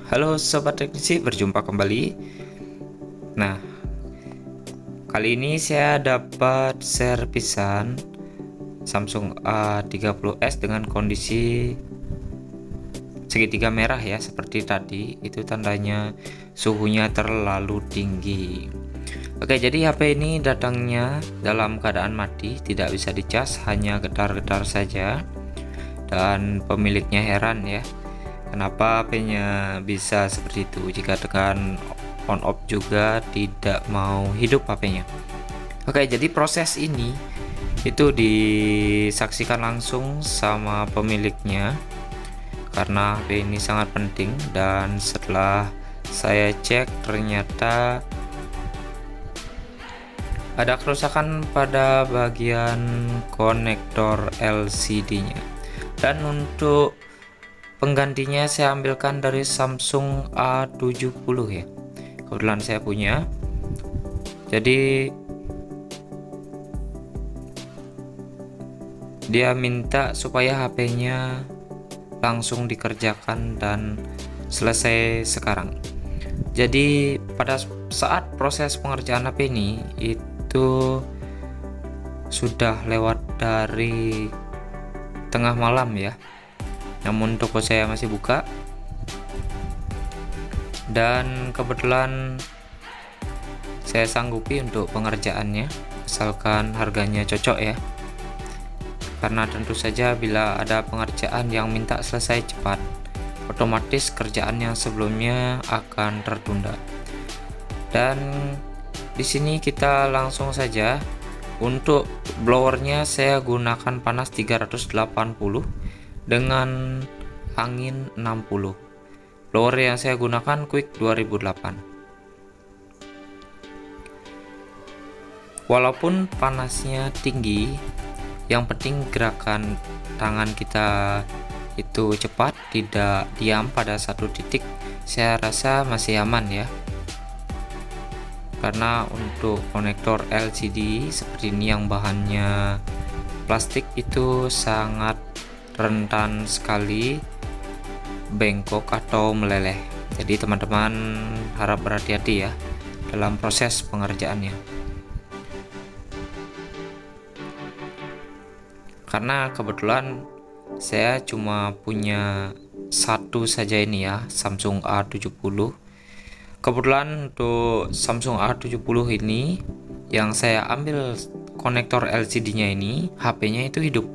Halo Sobat Teknisi, berjumpa kembali. Nah, kali ini saya dapat servisan Samsung A30s dengan kondisi segitiga merah ya, seperti tadi. Itu tandanya suhunya terlalu tinggi. Oke, jadi HP ini datangnya dalam keadaan mati, tidak bisa dicas, hanya getar-getar saja. Dan pemiliknya heran ya, kenapa HP-nya bisa seperti itu. Jika tekan on off juga tidak mau hidup HP-nya. Oke, jadi proses ini itu disaksikan langsung sama pemiliknya karena HP ini sangat penting. Dan setelah saya cek, ternyata ada kerusakan pada bagian konektor LCD-nya. Dan untuk penggantinya saya ambilkan dari Samsung A70 ya. Kebetulan saya punya. Jadi dia minta supaya HP-nya langsung dikerjakan dan selesai sekarang. Jadi pada saat proses pengerjaan HP ini itu sudah lewat dari tengah malam ya. Namun toko saya masih buka, dan kebetulan saya sanggupi untuk pengerjaannya asalkan harganya cocok ya. Karena tentu saja bila ada pengerjaan yang minta selesai cepat, otomatis kerjaan yang sebelumnya akan tertunda. Dan di sini kita langsung saja. Untuk blowernya saya gunakan panas 380 dengan angin 60. Blower yang saya gunakan Quick 2008. Walaupun panasnya tinggi, yang penting gerakan tangan kita itu cepat, tidak diam pada satu titik. Saya rasa masih aman ya. Karena untuk konektor LCD seperti ini yang bahannya plastik itu sangat rentan sekali bengkok atau meleleh. Jadi teman-teman harap berhati-hati ya dalam proses pengerjaannya. Karena kebetulan saya cuma punya satu saja ini ya, Samsung A70. Kebetulan untuk Samsung A70 ini yang saya ambil konektor LCD-nya ini, HP-nya itu hidup.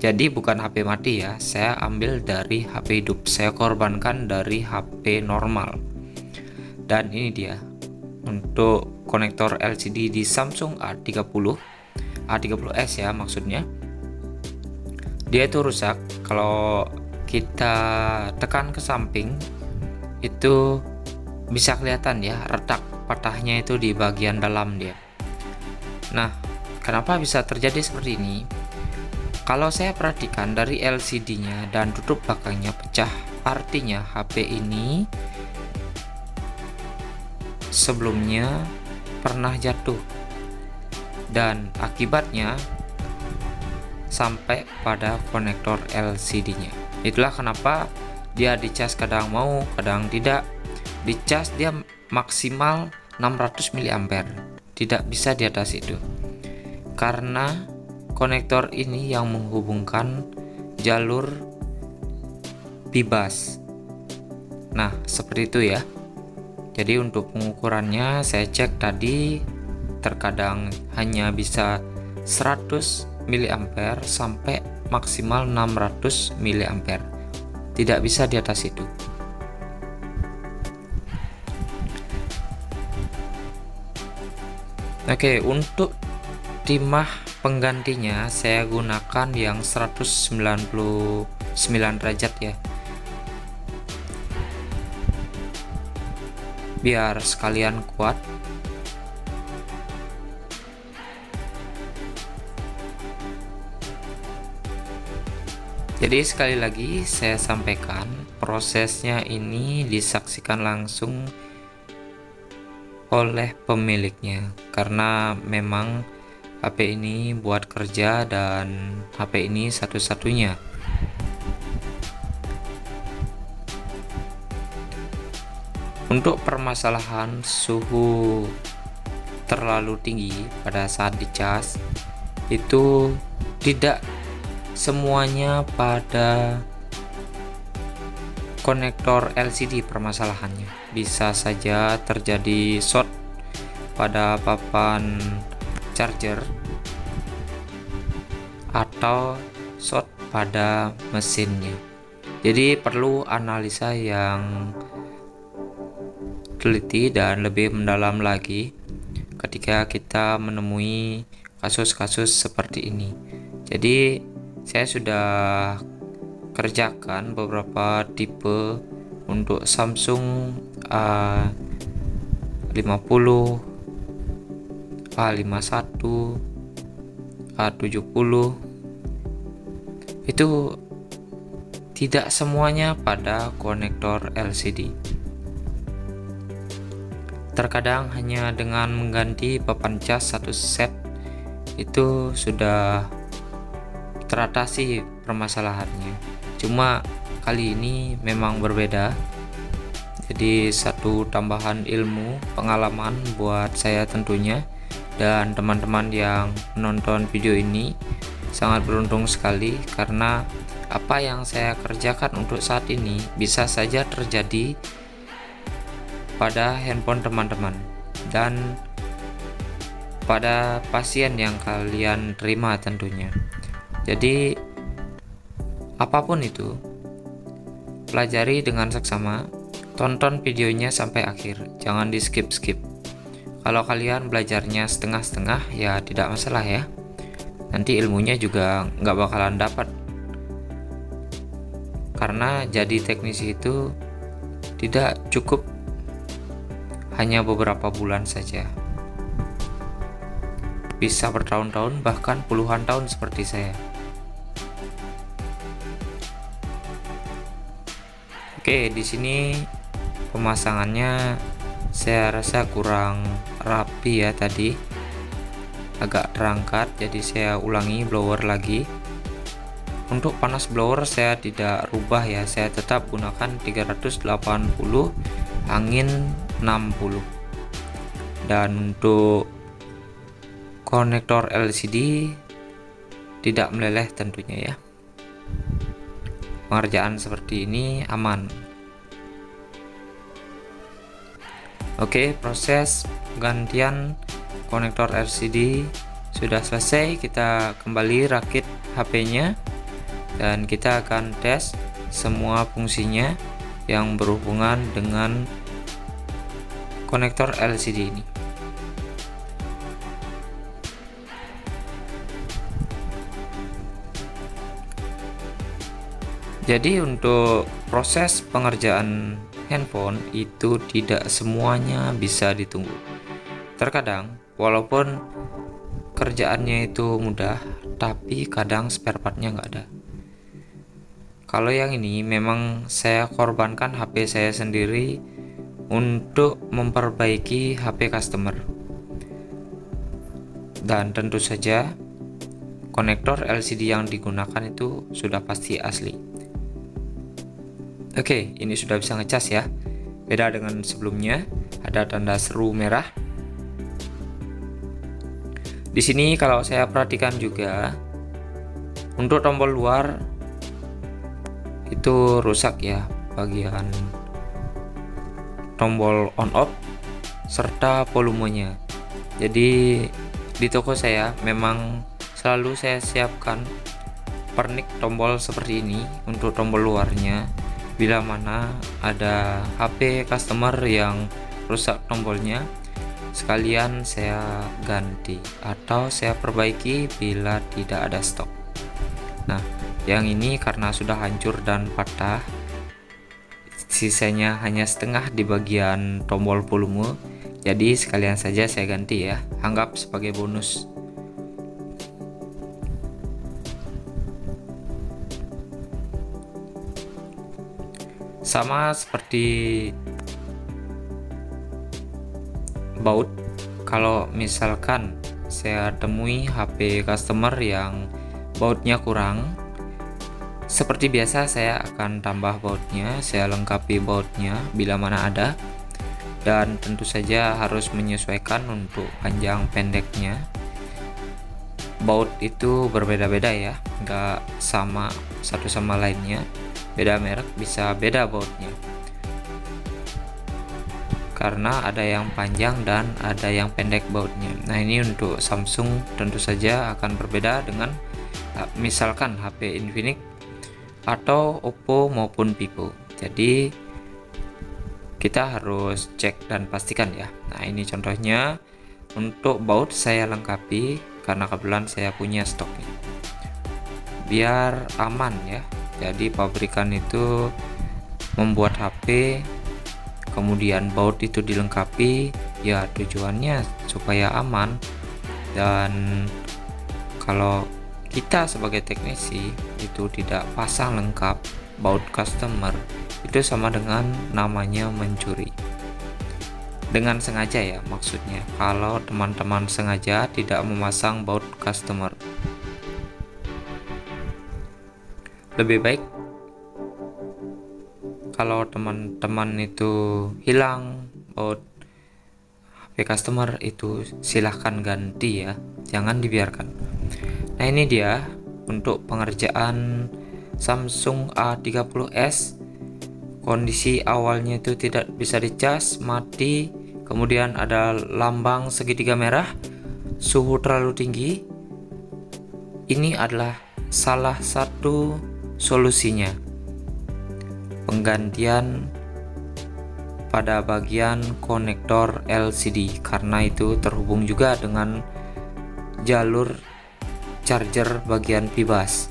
Jadi bukan HP mati ya, saya ambil dari HP hidup. Saya korbankan dari HP normal. Dan ini dia untuk konektor LCD di Samsung A30s ya maksudnya. Dia itu rusak. Kalau kita tekan ke samping itu bisa kelihatan ya retak patahnya itu di bagian dalam dia. Nah, kenapa bisa terjadi seperti ini? Kalau saya perhatikan dari LCD-nya dan tutup belakangnya pecah, artinya HP ini sebelumnya pernah jatuh dan akibatnya sampai pada konektor LCD-nya. Itulah kenapa dia dicas kadang mau, kadang tidak. Dicas dia maksimal 600 mAh, tidak bisa di atas itu. Karena konektor ini yang menghubungkan jalur bebas. Nah, seperti itu ya. Jadi untuk pengukurannya saya cek tadi, terkadang hanya bisa 100 mAh sampai maksimal 600 mAh. Tidak bisa di atas itu. Oke, untuk timah penggantinya saya gunakan yang 199 derajat ya. Biar sekalian kuat. Jadi sekali lagi saya sampaikan, prosesnya ini disaksikan langsung oleh pemiliknya karena memang HP ini buat kerja dan HP ini satu-satunya Untuk permasalahan suhu terlalu tinggi pada saat dicas, itu tidak semuanya pada konektor LCD permasalahannya. Bisa saja terjadi short pada papan charger atau short pada mesinnya. Jadi perlu analisa yang teliti dan lebih mendalam lagi ketika kita menemui kasus-kasus seperti ini. Jadi saya sudah kerjakan beberapa tipe untuk Samsung A50, A51, A70. Itu tidak semuanya pada konektor LCD. Terkadang hanya dengan mengganti papan cas satu set itu sudah teratasi permasalahannya. Cuma kali ini memang berbeda. Jadi satu tambahan ilmu, pengalaman buat saya tentunya, dan teman-teman yang menonton video ini sangat beruntung sekali karena apa yang saya kerjakan untuk saat ini bisa saja terjadi pada handphone teman-teman dan pada pasien yang kalian terima tentunya. Jadi apapun itu, pelajari dengan seksama, tonton videonya sampai akhir, jangan di skip-skip. Kalau kalian belajarnya setengah-setengah ya tidak masalah ya, nanti ilmunya juga nggak bakalan dapat, karena jadi teknisi itu tidak cukup hanya beberapa bulan saja, bisa bertahun-tahun bahkan puluhan tahun seperti saya. Oke, di sini pemasangannya saya rasa kurang rapi ya, tadi agak terangkat, jadi saya ulangi blower lagi. Untuk panas blower saya tidak rubah ya, saya tetap gunakan 380 angin 60. Dan untuk konektor LCD tidak meleleh tentunya ya. Pengerjaan seperti ini aman. Oke, proses penggantian konektor LCD sudah selesai. Kita kembali rakit HP-nya dan kita akan tes semua fungsinya yang berhubungan dengan konektor LCD ini. Jadi untuk proses pengerjaan handphone itu tidak semuanya bisa ditunggu. Terkadang walaupun kerjaannya itu mudah, tapi kadang spare partnya nggak ada. Kalau yang ini memang saya korbankan HP saya sendiri untuk memperbaiki HP customer, dan tentu saja konektor LCD yang digunakan itu sudah pasti asli. Oke, ini sudah bisa ngecas ya. Beda dengan sebelumnya, ada tanda seru merah. Di sini kalau saya perhatikan juga untuk tombol luar itu rusak ya, bagian tombol on off serta volumenya. Jadi di toko saya memang selalu saya siapkan pernik tombol seperti ini untuk tombol luarnya. Bila mana ada HP customer yang rusak tombolnya, sekalian saya ganti atau saya perbaiki bila tidak ada stok. Nah, yang ini karena sudah hancur dan patah, sisanya hanya setengah di bagian tombol volume, jadi sekalian saja saya ganti ya, anggap sebagai bonus. Sama seperti baut, kalau misalkan saya temui HP customer yang bautnya kurang, seperti biasa saya akan tambah bautnya, saya lengkapi bautnya bila mana ada. dan tentu saja harus menyesuaikan untuk panjang pendeknya. Baut itu berbeda-beda ya, nggak sama satu sama lainnya, beda merek bisa beda bautnya karena ada yang panjang dan ada yang pendek bautnya. Nah, ini untuk Samsung tentu saja akan berbeda dengan misalkan HP Infinix atau Oppo maupun Vivo. Jadi kita harus cek dan pastikan ya. Nah, ini contohnya. Untuk baut saya lengkapi karena kebetulan saya punya stoknya, biar aman ya. Jadi pabrikan itu membuat HP kemudian baut itu dilengkapi ya, tujuannya supaya aman. Dan kalau kita sebagai teknisi itu tidak pasang lengkap baut customer, itu sama dengan namanya mencuri dengan sengaja ya, maksudnya kalau teman-teman sengaja tidak memasang baut customer. Lebih baik kalau teman-teman itu hilang baut HP customer itu silahkan ganti ya, jangan dibiarkan. Nah, ini dia untuk pengerjaan Samsung A30s. Kondisi awalnya itu tidak bisa dicas, mati, kemudian ada lambang segitiga merah, suhu terlalu tinggi. Ini adalah salah satu solusinya, penggantian pada bagian konektor LCD karena itu terhubung juga dengan jalur charger bagian fibas.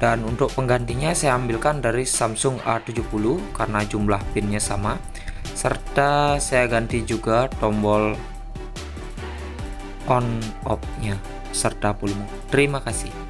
Dan untuk penggantinya saya ambilkan dari Samsung A70 karena jumlah pinnya sama, serta saya ganti juga tombol on off nya serta volume. Terima kasih.